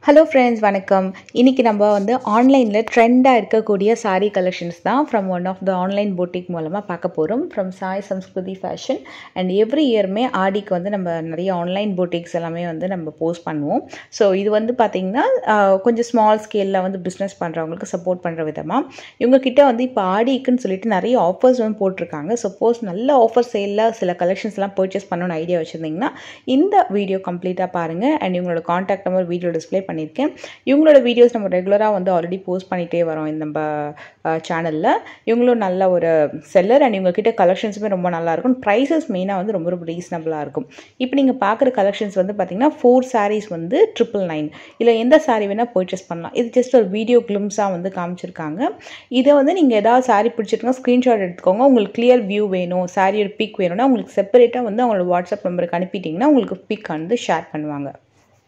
Hello friends, வணக்கம். இன்னைக்கு நம்ம வந்து ஆன்லைன்ல ட்ரெண்டா இருக்கக்கூடிய saree collections தான் from one of the online boutique மூலமா பார்க்க போறோம் from Sai Samskruti Fashion and every yearமே ஆடிக்கு வந்து நம்ம நிறைய ஆன்லைன் boutiques எல்லாமே வந்து நம்ம போஸ்ட் பண்ணுவோம். ஸோ இது வந்து பார்த்தீங்கன்னா கொஞ்சம் ஸ்மால் ஸ்கேலில் வந்து பிஸ்னஸ் பண்ணுறவங்களுக்கு சப்போர்ட் பண்ணுற விதமாக இவங்க கிட்ட வந்து இப்போ ஆடிக்குன்னு சொல்லிட்டு நிறைய ஆஃபர்ஸ் வந்து போட்டிருக்காங்க. சப்போஸ் நல்ல ஆஃபர் சேலில் சில கலெக்ஷன்ஸ்லாம் பர்ச்சேஸ் பண்ணணும்னு ஐடியா வச்சுருந்தீங்கன்னா இந்த வீடியோ கம்ப்ளீட்டாக பாருங்கள். அண்ட் இவங்களோட காண்டாக்ட் நம்பர் வீடியோ டிஸ்பிளே பண்ணியிருக்கேன். இவங்களோட வீடியோஸ் நம்ம ரெகுலராக வந்து ஆல்ரெடி போஸ்ட் பண்ணிகிட்டே வரோம் இந்த நம்ம சேனலில். இவங்களும் நல்ல ஒரு செல்லர் அண்ட் இவங்ககிட்ட கலெக்ஷன்ஸுமே ரொம்ப நல்லாயிருக்கும். ப்ரைஸஸ் மெயினாக வந்து ரொம்ப ரொம்ப ரீசனபிளாக இருக்கும். இப்போ நீங்கள் பார்க்குற கலெக்ஷன்ஸ் வந்து பார்த்தீங்கன்னா 4 sarees வந்து 999 இல்லை எந்த சாரீ வேணால் பர்ச்சேஸ் பண்ணலாம். இது ஜஸ்ட் ஒரு வீடியோ கிளிம்ஸாக வந்து காமிச்சிருக்காங்க. இதை வந்து நீங்கள் ஏதாவது சாரீ பிடிச்சிருக்கோங்க ஸ்க்ரீன்ஷாட் எடுத்துக்கோங்க. உங்களுக்கு கிளியர் வியூ வேணும், சாரியோட பிக் வேணும்னா உங்களுக்கு செப்பரேட்டாக வந்து அவங்களோட வாட்ஸ்அப் நம்பருக்கு அனுப்பிட்டிங்கன்னா உங்களுக்கு பிக் வந்து ஷேர் பண்ணுவாங்க.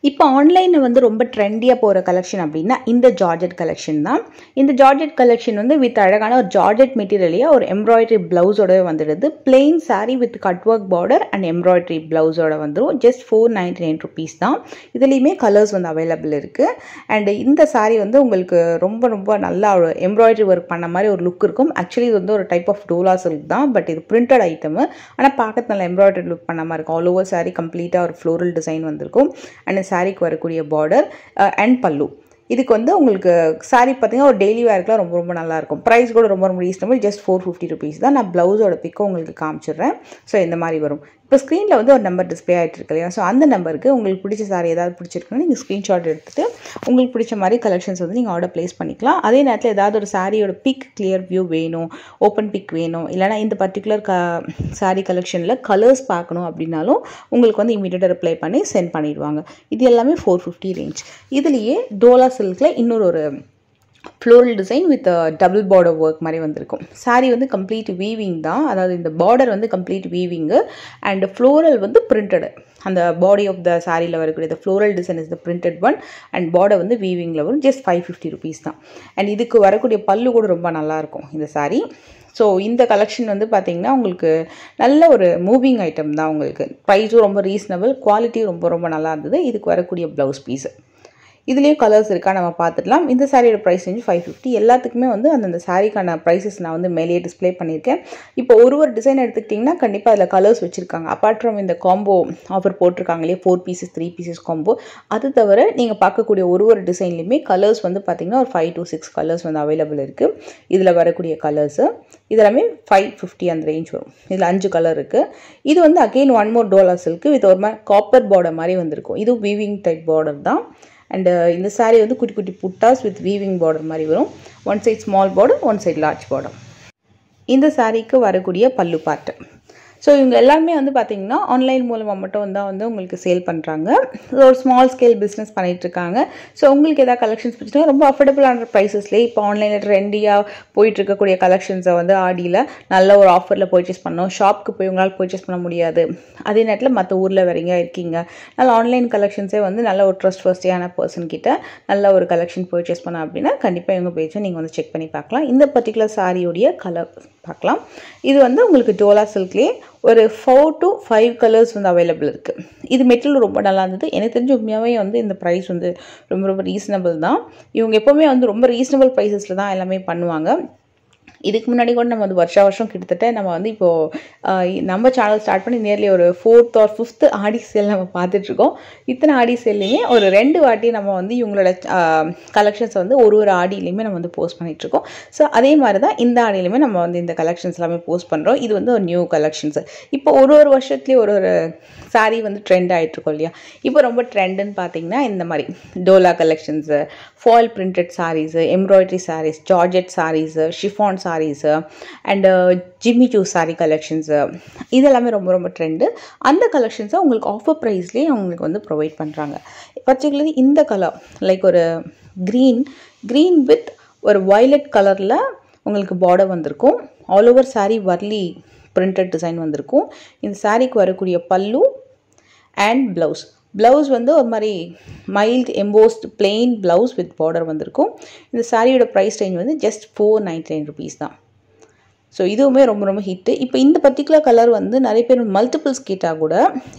இப்போ ஆன்லைனில் வந்து ரொம்ப ட்ரெண்டியாக போகிற கலெக்ஷன் அப்படின்னா இந்த ஜார்ஜெட் கலெக்ஷன் தான். இந்த ஜார்ஜெட் கலெக்ஷன் வந்து வித் அழகான ஒரு ஜார்ஜெட் மெட்டீரியலையே ஒரு எம்ப்ராய்டரி ப்ளவுஸோட வந்துடுது. Plain sari with cut work border and embroidery ப்ளவுஸோட வந்துடும். ஜஸ்ட் 499 rupees தான். இதுலேயுமே கலர்ஸ் வந்து அவைலபிள் இருக்குது. அண்ட் இந்த சாரீ வந்து உங்களுக்கு ரொம்ப ரொம்ப நல்லா ஒரு எம்ப்ராய்டரி ஒர்க் பண்ண மாதிரி ஒரு லுக் இருக்கும். ஆக்சுவலி இது வந்து ஒரு டைப் ஆஃப் டோலா சில்க் தான், பட் இது பிரிண்டட் ஐட்டமு. ஆனால் பார்க்கறது நல்லா எம்ப்ராய்டரி லுக் பண்ண மாதிரி இருக்கும். ஆல் ஓவர் சாரீ கம்ப்ளீட்டாக ஒரு ஃப்ளோரல் டிசைன் வந்திருக்கும். அண்ட் சாரிக்கு வரக்கூடிய பார்டர் அண்ட் பல்லு. இதுக்கு வந்து உங்களுக்கு சாரீ பார்த்தீங்கன்னா ஒரு டெய்லி வேர்க்குலாம் ரொம்ப ரொம்ப நல்லாயிருக்கும். ப்ரைஸ் கூட ரொம்ப ரொம்ப ரீசனபிள். ஜஸ்ட் 450 rupees தான். நான் ப்ளவுஸோட பிக்கை உங்களுக்கு காமிச்சிடுறேன். ஸோ இந்த மாதிரி வரும். இப்போ ஸ்க்ரீனில் வந்து ஒரு நம்பர் டிஸ்பிளே ஆகிட்டு இருக்கு இல்லையா? ஸோ அந்த நம்பருக்கு உங்களுக்கு பிடிச்ச சாரீ ஏதாவது பிடிச்சிருக்குன்னா நீங்கள் ஸ்க்ரீன்ஷாட் எடுத்துகிட்டு உங்களுக்கு பிடிச்ச மாதிரி கலெக்ஷன்ஸ் வந்து நீங்கள் ஆர்டர் ப்ளேஸ் பண்ணிக்கலாம். அதே நேரத்தில் ஏதாவது ஒரு சாரியோட பிக் கிளியர் வியூ வேணும், ஓப்பன் பிக் வேணும், இல்லைனா இந்த பர்டிகுலர் சாரீ கலெக்ஷனில் கலர்ஸ் பார்க்கணும் அப்படின்னாலும் உங்களுக்கு வந்து இமீடியட்டாக ரிப்ளை பண்ணி சென்ட் பண்ணிடுவாங்க. இது எல்லாமே 450 ரேஞ்ச். இதுலேயே டோலா சில்கில் இன்னொரு floral design with double border work மாதிரி வந்திருக்கும். சாரீ வந்து கம்ப்ளீட் வீவிங் தான். அதாவது இந்த பார்டர் வந்து கம்ப்ளீட் வீவிங்கு அண்ட் ஃப்ளோரல் வந்து பிரிண்டடு. அந்த பாடி ஆஃப் த சாரியில் வரக்கூடிய floral design is the printed one and border வந்து வீவிங்கில் வரும். ஜஸ்ட் 550 rupees தான். அண்ட் இதுக்கு வரக்கூடிய பல்லு கூட ரொம்ப நல்லாயிருக்கும் இந்த சாரீ. ஸோ இந்த கலெக்ஷன் வந்து பார்த்தீங்கன்னா உங்களுக்கு நல்ல ஒரு மூவிங் ஐட்டம் தான். உங்களுக்கு ப்ரைஸும் ரொம்ப ரீசனபிள், குவாலிட்டியும் ரொம்ப ரொம்ப நல்லா இருந்தது. இதுக்கு வரக்கூடிய ப்ளவுஸ் பீஸு இதுலேயும் கலர்ஸ் இருக்கா நம்ம பார்த்துடலாம். இந்த சாரியோட ப்ரைஸ் ரேஞ்ச் 550. எல்லாத்துக்குமே வந்து அந்தந்த சாரிக்கான ப்ரைஸஸ் நான் வந்து மேலேயே டிஸ்பிளே பண்ணியிருக்கேன். இப்போ ஒரு டிசைன் எடுத்துக்கிட்டிங்கன்னா கண்டிப்பாக அதில் கலர்ஸ் வச்சுருக்காங்க. அப்பார்ட் ஃப்ரம் இந்த காம்போ ஆஃபர் போட்டிருக்காங்க இல்லையா, 4 pieces 3 pieces காம்போ. அது தவிர நீங்கள் பார்க்கக்கூடிய ஒரு டிசைன்லையுமே கலர்ஸ் வந்து பார்த்திங்கன்னா ஒரு 5 to 6 கலர்ஸ் வந்து அவைலபிள் இருக்குது. இதில் வரக்கூடிய கலர்ஸு இதெல்லாமே 550 அந்த ரேஞ்ச் வரும். இதில் 5 கலர் இருக்குது. இது வந்து again one more Dola silk with ஒரு மாதிரி காப்பர் பார்டர் மாதிரி வந்திருக்கும். இது வீவிங் டைப் பார்டர் தான். அண்ட் இந்த சாரீ வந்து குட்டி குட்டி புட்டாஸ் வித் வீவிங் பார்டர் மாதிரி வரும். One side small border, one side large border. இந்த சாரீக்கு வரக்கூடிய பல்லு பார்ட்டு. ஸோ இவங்க எல்லாருமே வந்து பார்த்திங்கன்னா ஆன்லைன் மூலமாக மட்டும் வந்து உங்களுக்கு சேல் பண்ணுறாங்க. ஒரு ஸ்மால் ஸ்கேல் பிஸ்னஸ் பண்ணிகிட்ருக்காங்க. ஸோ உங்களுக்கு எதாவது கலெக்ஷன்ஸ் பிடிச்சிங்கன்னா ரொம்ப அஃபோர்டபுளான ப்ரைஸஸ்லேயே இப்போ ஆன்லைனில் ட்ரெண்டியாக போயிட்டுருக்கக்கூடிய கலெக்ஷன்ஸை வந்து ஆடியில் நல்ல ஒரு ஆஃபரில் பர்ச்சேஸ் பண்ணோம். ஷாப்புக்கு போய் உங்களால் பர்ச்சேஸ் பண்ண முடியாது, அதே நேரத்தில் மற்ற ஊரில் வரீங்க இருக்கீங்க, நல்ல ஆன்லைன் கலெக்ஷன்ஸே வந்து நல்ல ஒரு ட்ரஸ்ட் ஃபர்ஸ்டியான பர்சன் கிட்ட நல்ல ஒரு கலெக்ஷன் பர்ச்சேஸ் பண்ண அப்படின்னா கண்டிப்பாக இவங்க பேஜை நீங்கள் வந்து செக் பண்ணி பார்க்கலாம். இந்த பர்டிகுலர் சாரியோடைய கலர் பார்க்கலாம். இது வந்து உங்களுக்கு டோலா சில்க்லேயே ஒரு 4 to 5 கலர்ஸ் வந்து அவைலபிள் இருக்குது. இது மெட்டீரியல் ரொம்ப நல்லா இருந்தது. எனக்கு தெரிஞ்ச உண்மையாகவே வந்து இந்த ப்ரைஸ் வந்து ரொம்ப ரொம்ப ரீசனபிள் தான். இவங்க எப்போவுமே வந்து ரொம்ப ரீசனபிள் ப்ரைஸஸில் தான் எல்லாமே பண்ணுவாங்க. இதுக்கு முன்னாடி கூட நம்ம வந்து வருஷம் கிட்டத்தட்ட நம்ம வந்து இப்போது நம்ம சேனல் ஸ்டார்ட் பண்ணி நியர்லி ஒரு 4th or 5th Aadi sale நம்ம பார்த்துட்ருக்கோம். இத்தனை ஆடி சேல்லையுமே ஒரு 2 வாட்டி நம்ம வந்து இவங்களோட கலெக்ஷன்ஸை வந்து ஒரு ஆடியிலையுமே நம்ம வந்து போஸ்ட் பண்ணிகிட்ருக்கோம். ஸோ அதே மாதிரி தான் இந்த ஆடியிலையுமே நம்ம வந்து இந்த கலெக்ஷன்ஸ் எல்லாமே போஸ்ட் பண்ணுறோம். இது வந்து ஒரு நியூ கலெக்ஷன்ஸு. இப்போ ஒரு வருஷத்துலேயே ஒரு சாரீ வந்து ட்ரெண்ட் ஆகிட்ருக்கோம் இல்லையா? இப்போ ரொம்ப ட்ரெண்டுன்னு பார்த்தீங்கன்னா இந்த மாதிரி டோலா collections, foil printed saris, embroidery saris, georgette saris, chiffon saris and Jimmy Choo sari collections இதெல்லாமே ரொம்ப ரொம்ப ட்ரெண்டு. அந்த கலெக்ஷன்ஸை உங்களுக்கு ஆஃபர் ப்ரைஸ்லேயே அவங்களுக்கு வந்து ப்ரொவைட் பண்ணுறாங்க. பர்டிகுலர்லி இந்த கலர் லைக் ஒரு க்ரீன் வித் ஒரு வயலட் கலரில் உங்களுக்கு பார்டர் வந்திருக்கும். All over sari Warli printed design வந்திருக்கும். இந்த சாரீக்கு வரக்கூடிய பல்லு அண்ட் ப்ளவுஸ் வந்து ஒரு மாதிரி mild embossed plain blouse with border வந்திருக்கும். இந்த சாரியோட ப்ரைஸ் ரேஞ்ச் வந்து ஜஸ்ட் 499 rupees தான். ஸோ இதுவுமே ரொம்ப ரொம்ப ஹிட்டு. இப்போ இந்த பர்டிகுலர் கலர் வந்து நிறைய பேர் மல்டிபிள்ஸ் கேட்டால் கூட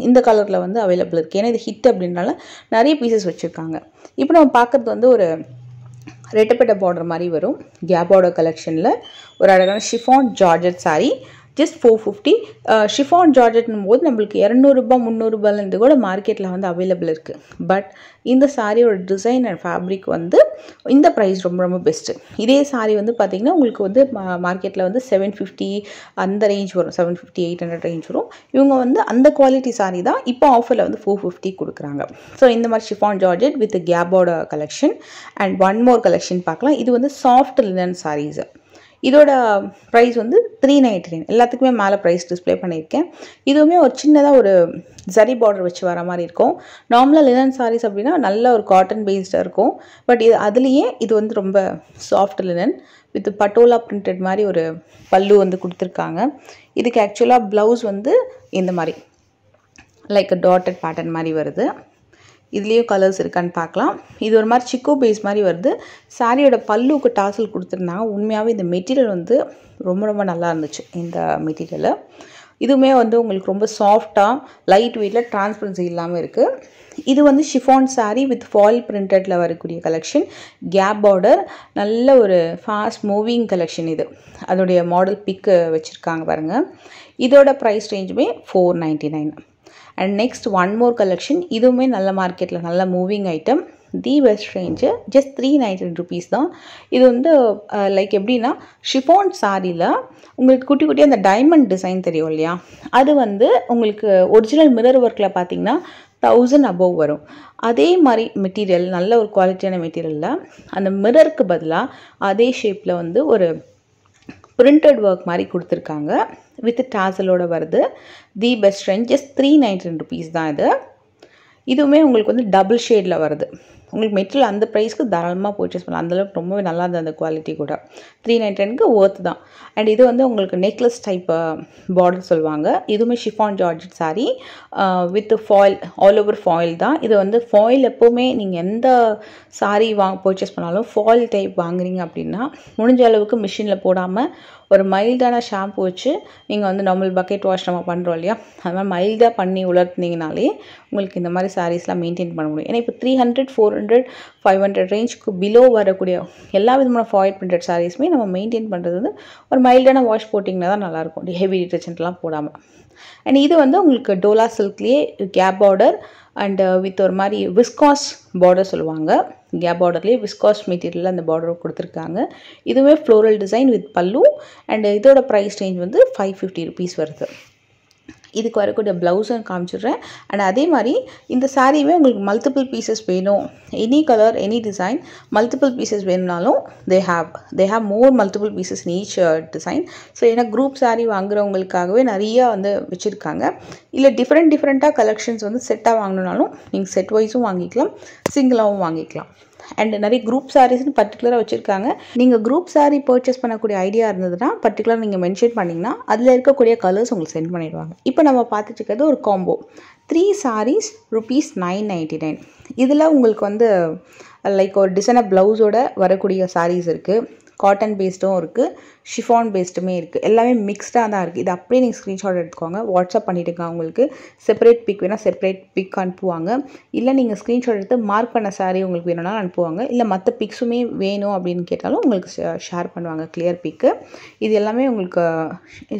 இந்த கலரில் வந்து அவைலபிள் இருக்குது. ஏன்னா இது ஹிட் அப்படின்னால நிறைய பீசஸ் வச்சுருக்காங்க. இப்போ நம்ம பார்க்குறது வந்து ஒரு ரெட்டப்பட்ட பார்டர் மாதிரி வரும். கேப் பார்டர் கலெக்ஷனில் ஒரு அழகான chiffon georgette sari, just 450. Chiffon ஜார்ஜெட்னும் போது நம்மளுக்கு 200 300 கூட மார்க்கெட்டில் வந்து அவைலபிள் இருக்குது. பட் இந்த சாரியோட டிசைன் அண்ட் ஃபேப்ரிக் வந்து இந்த ப்ரைஸ் ரொம்ப ரொம்ப பெஸ்ட்டு. இதே சாரீ வந்து பார்த்திங்கன்னா உங்களுக்கு வந்து மார்க்கெட்டில் வந்து 750 அந்த ரேஞ்ச் வரும், 750 800 ரேஞ்ச் வரும். இவங்க வந்து அந்த குவாலிட்டி சாரீ தான் இப்போ ஆஃபரில் வந்து 450 கொடுக்குறாங்க. ஸோ இந்த மாதிரி ஷிஃபான் ஜார்ஜெட் வித் கேப்போட collection. And one more collection பார்க்கலாம். இது வந்து சாஃப்ட் லினன் சாரீஸ். இதோட ப்ரைஸ் வந்து 399. எல்லாத்துக்குமே மேலே ப்ரைஸ் டிஸ்பிளே பண்ணியிருக்கேன். இதுவுமே ஒரு சின்னதாக ஒரு ஜரி பார்டர் வச்சு வர மாதிரி இருக்கும். நார்மலாக லினன் சாரீஸ் அப்படின்னா நல்ல ஒரு காட்டன் பேஸ்டாக இருக்கும். பட் இது அதுலேயே இது வந்து ரொம்ப soft linen with patola printed மாதிரி ஒரு பல்லு வந்து கொடுத்துருக்காங்க. இதுக்கு ஆக்சுவலாக ப்ளவுஸ் வந்து இந்த மாதிரி லைக் டாட்டட் பேட்டர்ன் மாதிரி வருது. இதுலேயும் கலர்ஸ் இருக்கான்னு பார்க்கலாம். இது ஒரு மாதிரி சிக்கோ பேஸ் மாதிரி வருது. சாரியோட பல்லுக்கு டாசல் கொடுத்துருந்தாங்க. உண்மையாகவே இந்த மெட்டீரியல் வந்து ரொம்ப ரொம்ப நல்லா இருந்துச்சு இந்த மெட்டீரியலு. இதுவுமே வந்து உங்களுக்கு ரொம்ப சாஃப்டாக லைட் வெயிட்டில் டிரான்ஸ்பரன்சி இல்லாமல் இருக்குது. இது வந்து ஷிஃபான் சாரீ வித் ஃபாயில் பிரிண்டடில் வரக்கூடிய கலெக்ஷன். கேப் பார்டர், நல்ல ஒரு ஃபாஸ்ட் மூவிங் கலெக்ஷன். இது அதோடைய மாடல் பிக்கு வச்சுருக்காங்க பாருங்கள். இதோட ப்ரைஸ் ரேஞ்சுமே 499. And next one more collection. இதுவுமே நல்ல மார்க்கெட்டில் நல்ல moving item. The best range just 399 rupees தான். இது வந்து லைக் எப்படின்னா ஷிஃபான் சாரியில் உங்களுக்கு குட்டி குட்டி அந்த டைமண்ட் டிசைன் தெரியும் இல்லையா, அது வந்து உங்களுக்கு ஒரிஜினல் மிரர் ஒர்க்கில் பார்த்தீங்கன்னா 1000 above வரும். அதே மாதிரி மெட்டீரியல், நல்ல ஒரு குவாலிட்டியான மெட்டீரியலில் அந்த மிரருக்கு பதிலாக அதே ஷேப்பில் வந்து ஒரு பிரிண்டட் ஒர்க் மாதிரி கொடுத்துருக்காங்க. வித் டாசலோட வருது. The best range just 399 rupees தான் இது. இதுவுமே உங்களுக்கு வந்து டபுள் ஷேடில் வருது. உங்களுக்கு மெட்டீரியல் அந்த ப்ரைஸ்க்கு தாராளமாக பர்ச்சேஸ் பண்ணலாம். அந்தளவுக்கு ரொம்பவே நல்லா இருந்தது அந்த குவாலிட்டி கூட. 399க்கு ஒர்த் தான். அண்ட் இது வந்து உங்களுக்கு நெக்லஸ் டைப் பார்டர் சொல்லுவாங்க. இதுவுமே chiffon georgette sari with foil, all over foil தான். இது வந்து ஃபாயில் எப்போவுமே நீங்கள் எந்த சாரீ பர்ச்சேஸ் பண்ணாலும் ஃபாயில் டைப் வாங்குறீங்க அப்படின்னா முடிஞ்ச அளவுக்கு மிஷினில் போடாமல் ஒரு மைல்டான ஷாம்பு வச்சு நீங்கள் வந்து நார்மல் பக்கெட் வாஷ் நம்ம பண்ணுறோம் இல்லையா, அது மாதிரி மைல்டாக பண்ணி உலர்த்தினீங்கனாலே உங்களுக்கு இந்த மாதிரி சாரீஸ்லாம் மெயின்டைன் பண்ண முடியும். ஏன்னா இப்போ 300 400 500 ரேஞ்சுக்கு பிலோ வரக்கூடிய எல்லா விதமான ஃபாயில் பிரிண்டட் சாரீஸுமே நம்ம மெயின்டைன் பண்ணுறது வந்து ஒரு மைல்டான வாஷ் போட்டிங்கன்னா தான் நல்லாயிருக்கும், ஹெவி டிட்டர்ஜென்ட்லாம் போடாமல். அண்ட் இது வந்து உங்களுக்கு டோலா சில்க்லேயே கேப் பார்டர் அண்ட் வித் ஒரு மாதிரி விஸ்காஸ் பார்டர் சொல்லுவாங்க. கேப் பார்டர்லேயே விஸ்காஸ் மெட்டீரியலில் அந்த பார்டர் கொடுத்துருக்காங்க. இதுவுமே ஃப்ளோரல் டிசைன் வித் பல்லு. அண்ட் இதோட ப்ரைஸ் ரேஞ்ச் வந்து 550 rupees வருது. இதுக்கு வரக்கூடிய ப்ளவுஸும் காமிச்சிடுறேன். அண்ட் அதே மாதிரி இந்த சாரீவே உங்களுக்கு மல்டிபிள் பீசஸ் வேணும், any colour any design multiple pieces வேணும்னாலும் they have more multiple pieces in each design. So ஏன்னா குரூப் சாரீ வாங்குறவங்களுக்காகவே நிறையா வந்து வச்சுருக்காங்க. இல்லை டிஃப்ரெண்ட்டாக கலெக்ஷன்ஸ் வந்து செட்டாக வாங்கணுனாலும் நீங்கள் செட் வைஸும் வாங்கிக்கலாம், சிங்கிளாகவும் வாங்கிக்கலாம். அண்ட் நிறைய குரூப் சாரீஸ்னு பர்டிகுலராக வச்சுருக்காங்க. நீங்கள் குரூப் சாரீ பர்ச்சேஸ் பண்ணக்கூடிய ஐடியா இருந்ததுன்னா பர்டிகுலர் நீங்கள் மென்ஷன் பண்ணிங்கன்னா அதில் இருக்கக்கூடிய கலர்ஸ் உங்களுக்கு சென்ட் பண்ணிடுவாங்க. இப்போ நம்ம பார்த்துட்டு இருக்கிறது ஒரு காம்போ 3 sarees ₹999. இதில் உங்களுக்கு வந்து லைக் ஒரு டிசைனர் ப்ளவுஸோட வரக்கூடிய சாரீஸ் இருக்குது, காட்டன் பேஸ்டும் இருக்குது, ஷிஃபான் பேஸ்டுமே இருக்குது. எல்லாமே மிக்ஸ்டாக தான் இருக்குது. இது அப்படியே நீங்கள் ஸ்க்ரீன்ஷாட் எடுத்துக்கோங்க, வாட்ஸ்அப் பண்ணிவிட்டுங்க. உங்களுக்கு செப்பரேட் பிக் வேணால் செப்பரேட் பிக் அனுப்புவாங்க. இல்லை நீங்கள் ஸ்க்ரீன்ஷாட் எடுத்து மார்க் பண்ண சாரீ உங்களுக்கு வேணும்னாலும் அனுப்புவாங்க. இல்லை மற்ற பிக்ஸுமே வேணும் அப்படின்னு கேட்டாலும் உங்களுக்கு ஷேர் பண்ணுவாங்க கிளியர் பிக்கு. இது எல்லாமே உங்களுக்கு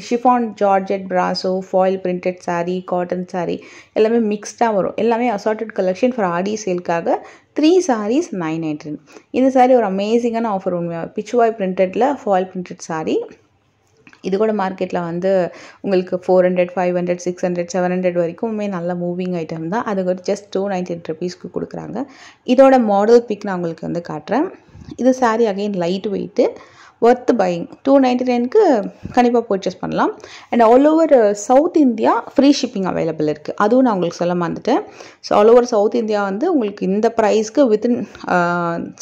chiffon georgette brasso foil printed sari, cotton sari எல்லாமே மிக்ஸ்டாக வரும். எல்லாமே assorted collection for Aadi சேல்க்காக 3 sarees 999. இந்த சாரீ ஒரு அமேசிங்கான ஆஃபர். உண்மையாக பிச்சுவாய் பிரிண்டடில் ஃபாயில் பிரிண்டட் சாரீ. இது கூட மார்க்கெட்டில் வந்து உங்களுக்கு 400 500 600 700 வரைக்குமே நல்ல மூவிங் ஐட்டம் தான். அது ஒரு ஜஸ்ட் 299 rupeesக்கு கொடுக்குறாங்க. இதோட மாடல் பிக் நான் உங்களுக்கு வந்து காட்டுறேன். இது sari again light weight, worth buying. 299க்கு கண்டிப்பாக பர்ச்சேஸ் பண்ணலாம். And all over south India free shipping available இருக்குது. அதுவும் நான் உங்களுக்கு சொல்ல மறந்துட்டேன். So all over south India வந்து உங்களுக்கு இந்த ப்ரைஸ்க்கு வித்தின்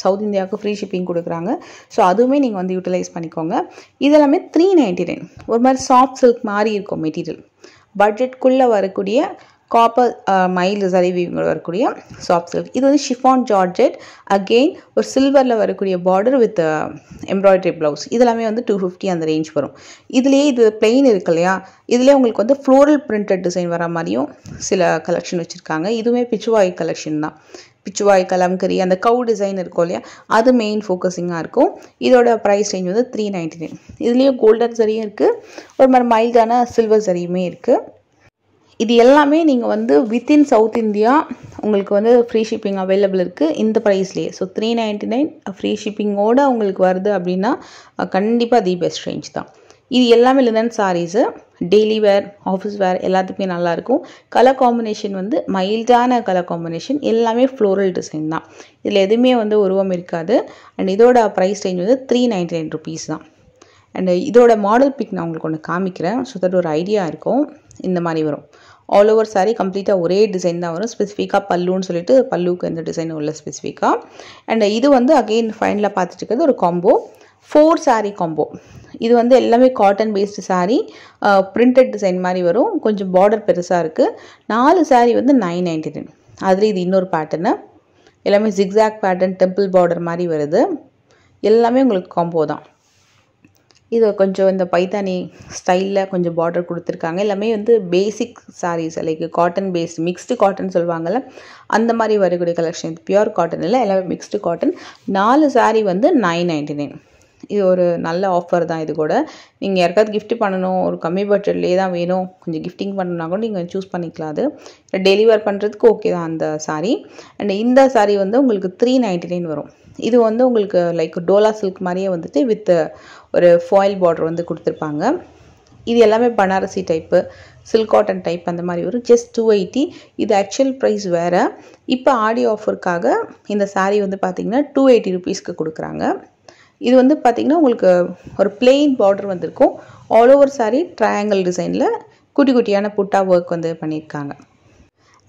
சவுத் இந்தியாவுக்கு ஃப்ரீ ஷிப்பிங் கொடுக்குறாங்க. ஸோ அதுவுமே நீங்கள் வந்து யூட்டிலைஸ் பண்ணிக்கோங்க. இதெல்லாமே 399. ஒரு மாதிரி சாஃப்ட் சில்க் மாதிரி இருக்கும் மெட்டீரியல். பட்ஜெட்குள்ளே வரக்கூடிய காப்பர் மைல்டு சரி வீவிங்கில் வரக்கூடிய சாஃப்ட் சில்க். இது வந்து ஷிஃபான் ஜார்ஜெட், அகெயின் ஒரு சில்வரில் வரக்கூடிய பார்டர் வித் எம்ப்ராய்டரி ப்ளவுஸ். இதெல்லாமே வந்து 250 அந்த ரேஞ்ச் வரும். இதுலேயே இது பிளெயின் இருக்கு இல்லையா, இதுலேயே உங்களுக்கு வந்து ஃப்ளோரல் பிரிண்டட் டிசைன் வர மாதிரியும் சில கலெக்ஷன் வச்சுருக்காங்க. இதுவுமே பிச்சுவாய் கலெக்ஷன் தான். பிச்சுவாய், கலம்கரி, அந்த கவு டிசைன் இருக்கும் இல்லையா, அது மெயின் ஃபோக்கஸிங்காக இருக்கும். இதோட ப்ரைஸ் ரேஞ்ச் வந்து 399. இதுலேயும் கோல்டன் சரியும் இருக்குது, ஒரு மாதிரி மைல்டான சில்வர் சரியுமே இருக்குது. இது எல்லாமே நீங்கள் வந்து வித்தின் சவுத் இந்தியா உங்களுக்கு வந்து ஃப்ரீ ஷிப்பிங் அவைலபிள் இருக்குது இந்த ப்ரைஸ்லேயே. ஸோ 399 ஃப்ரீ ஷிப்பிங்கோடு உங்களுக்கு வருது அப்படின்னா கண்டிப்பாக தி பெஸ்ட் ரேஞ்ச் தான். இது எல்லாமே linen saris, daily wear, office wear எல்லாத்துக்குமே நல்லாயிருக்கும். கலர் காம்பினேஷன் வந்து மைல்டான கலர் காம்பினேஷன், எல்லாமே ஃப்ளோரல் டிசைன் தான். இதில் எதுவுமே வந்து உருவம் இருக்காது. அண்ட் இதோட ப்ரைஸ் ரேஞ்ச் வந்து 399 ருபீஸ் தான். அண்ட் இதோட மாடல் பிக் நான் உங்களுக்கு ஒன்று காமிக்கிறேன், ஸோ தட் ஒரு ஐடியா இருக்கும். இந்த மாதிரி வரும். ஆல் ஓவர் சாரீ கம்ப்ளீட்டாக ஒரே டிசைன் தான் வரும். ஸ்பெசிஃபிக்காக பல்லுன்னு சொல்லிட்டு பல்லுக்கு எந்த டிசைனும் உள்ள ஸ்பெசிஃபிக்காக. அண்ட் இது வந்து அகெயின் ஃபைனலாக பார்த்துட்டு இருக்கிறது ஒரு காம்போ, 4 சாரீ காம்போ. இது வந்து எல்லாமே cotton based sari, printed design மாதிரி வரும். கொஞ்சம் பார்டர் பெருசாக இருக்குது. 4 சாரீ வந்து 999. அதில் இது இன்னொரு பேட்டர்னு, எல்லாமே ஜிக்ஸாக் பேட்டர்ன், டெம்பிள் பார்டர் மாதிரி வருது. எல்லாமே உங்களுக்கு காம்போ தான். இது கொஞ்சம் இந்த பைத்தானி ஸ்டைலில் கொஞ்சம் பார்டர் கொடுத்துருக்காங்க. எல்லாமே வந்து basic saris, like cotton based, mixed cotton சொல்லுவாங்கள்ல, அந்த மாதிரி வரக்கூடிய கலெக்ஷன். இது பியூர் காட்டன் இல்லை, எல்லாமே மிக்ஸ்டு காட்டன். 4 சாரீ வந்து 999. இது ஒரு நல்ல ஆஃபர் தான். இது கூட நீங்கள் யாருக்காவது கிஃப்ட் பண்ணணும், ஒரு கம்மி பட்ஜெட்லேயே தான் வேணும், கொஞ்சம் கிஃப்டிங் பண்ணணுன்னா கூட நீங்கள் சூஸ் பண்ணிக்கலாம். அது டெலிவர் பண்ணுறதுக்கு ஓகே தான் அந்த சாரீ. அண்ட் இந்த சாரீ வந்து உங்களுக்கு 399 வரும். இது வந்து உங்களுக்கு லைக் டோலா சில்க் மாதிரியே வந்துட்டு வித் ஒரு ஃபாயில் பார்டர் வந்து கொடுத்துருப்பாங்க. இது எல்லாமே Banarasi type, silk cotton type அந்த மாதிரி வரும். ஜஸ்ட் 280. இது ஆக்சுவல் ப்ரைஸ் வேறு. இப்போ ஆடி ஆஃபருக்காக இந்த சாரீ வந்து பார்த்திங்கன்னா 280 ருபீஸ்க்கு கொடுக்குறாங்க. இது வந்து பார்த்திங்கன்னா உங்களுக்கு ஒரு பிளெயின் பார்டர் வந்திருக்கும். ஆல் ஓவர் சாரீ ட்ரையாங்கிள் டிசைனில் குட்டி குட்டியான புட்டா ஒர்க் வந்து பண்ணியிருக்காங்க.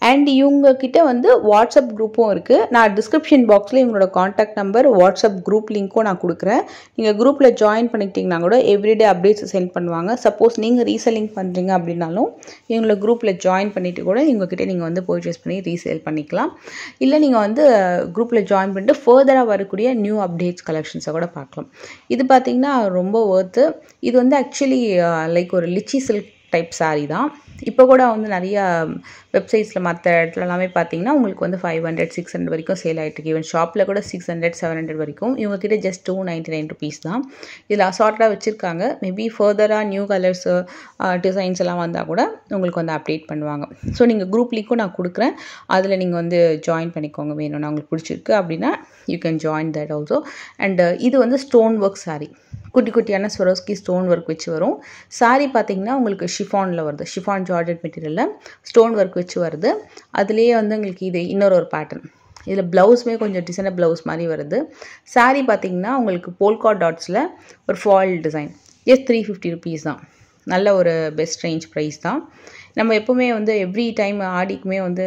அண்ட் இவங்கக்கிட்ட வந்து வாட்ஸ்அப் குரூப்பும் இருக்குது. நான் டிஸ்கிரிப்ஷன் பாக்ஸில் இவங்களோட காண்டாக்ட் நம்பர், வாட்ஸ்அப் குரூப் லிங்க்கும் நான் கொடுக்குறேன். நீங்கள் குரூப்பில் ஜாயின் பண்ணிக்கிட்டிங்கன்னா கூட எவ்ரிடே அப்டேட்ஸ் சென்ட் பண்ணுவாங்க. சப்போஸ் நீங்கள் ரீசெல்லிங் பண்ணுறீங்க அப்படின்னாலும் இவங்களோட குரூப்பில் ஜாயின் பண்ணிவிட்டு கூட இவங்ககிட்ட நீங்கள் வந்து பர்ச்சேஸ் பண்ணி ரீசேல் பண்ணிக்கலாம். இல்லை நீங்கள் வந்து குரூப்பில் ஜாயின் பண்ணிட்டு ஃபர்தராக வரக்கூடிய நியூ அப்டேட்ஸ் கலெக்ஷன்ஸை கூட பார்க்கலாம். இது பார்த்திங்கன்னா ரொம்ப ஒர்த்து. இது வந்து ஆக்சுவலி லைக் ஒரு லிச்சி சில்க் டைப் சாரீ தான். இப்போ கூட வந்து நிறையா வெப்சைட்ஸில் மற்ற இடத்துல எல்லாமே பார்த்தீங்கன்னா உங்களுக்கு வந்து 500, 600 வரைக்கும் சேல் ஆகிட்டுருக்கு. ஈவன் ஷாப்பில் கூட 600, 700 வரைக்கும். இவங்ககிட்ட ஜஸ்ட் 299 ருபீஸ் தான். இதில் அசார்ட்டாக வச்சுருக்காங்க. மேபி ஃபர்தராக நியூ கலர்ஸ் டிசைன்ஸ் எல்லாம் வந்தால் கூட உங்களுக்கு வந்து அப்டேட் பண்ணுவாங்க. ஸோ நீங்கள் குரூப் லிங்க்கும் நான் கொடுக்குறேன், அதில் நீங்கள் வந்து ஜாயின் பண்ணிக்கோங்க. வேணும்னா உங்களுக்கு பிடிச்சிருக்கு அப்படின்னா you can join that also. And இது வந்து ஸ்டோன் ஒர்க் சாரீ, குட்டி குட்டியான ஸ்வரோஸ்கி ஸ்டோன் ஒர்க் வச்சு வரும். சாரீ பார்த்திங்கன்னா உங்களுக்கு ஷிஃபானில் வருது, ஷிஃபான் ஜார்ஜெட் மெட்டீரியலில் ஸ்டோன் ஒர்க் வச்சு வருது. அதுலேயே வந்து உங்களுக்கு இது இன்னொரு பேட்டர்ன். இதில் ப்ளவுஸுமே கொஞ்சம் டிசைனர் ப்ளவுஸ் மாதிரி வருது. சாரீ பார்த்திங்கன்னா உங்களுக்கு போல்கா டாட்ஸில் ஒரு ஃபாயில் டிசைன். ஜஸ்ட் 350 ருபீஸ் தான். நல்ல ஒரு பெஸ்ட் ரேஞ்ச் ப்ரைஸ் தான். நம்ம எப்போவுமே வந்து எவ்ரி டைம் ஆடிக்குமே வந்து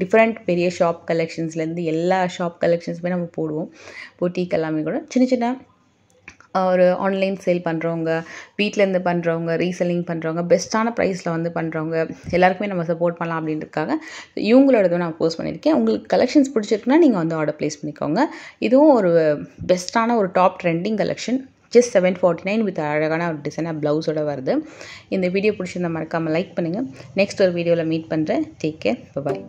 டிஃப்ரெண்ட் பெரிய ஷாப் கலெக்ஷன்ஸ்லேருந்து எல்லா ஷாப் கலெக்ஷன்ஸுமே நம்ம போடுவோம். பொட்டிக் எல்லாமே கூட சின்ன சின்ன ஒரு ஆன்லைன் சேல் பண்ணுறவங்க, வீட்டிலேருந்து பண்ணுறவங்க, ரீசெல்லிங் பண்ணுறவங்க, பெஸ்ட்டான ப்ரைஸில் வந்து பண்ணுறவங்க எல்லாருக்குமே நம்ம சப்போர்ட் பண்ணலாம் அப்படின்றதுக்காக இவங்களோடதும் நான் போஸ்ட் பண்ணியிருக்கேன். உங்களுக்கு கலெக்ஷன்ஸ் பிடிச்சிருக்குன்னா நீங்கள் வந்து ஆர்டர் ப்ளேஸ் பண்ணிக்கோங்க. இதுவும் ஒரு பெஸ்ட்டான ஒரு top trending collection. Just 749 with அழகான ஒரு டிசைனாக ப்ளவுஸோட வருது. இந்த வீடியோ பிடிச்சிருந்தா மறக்காமல் லைக் பண்ணுங்கள். நெக்ஸ்ட் ஒரு வீடியோவில் மீட் பண்ணுறேன். டேக் கேர், பாய்.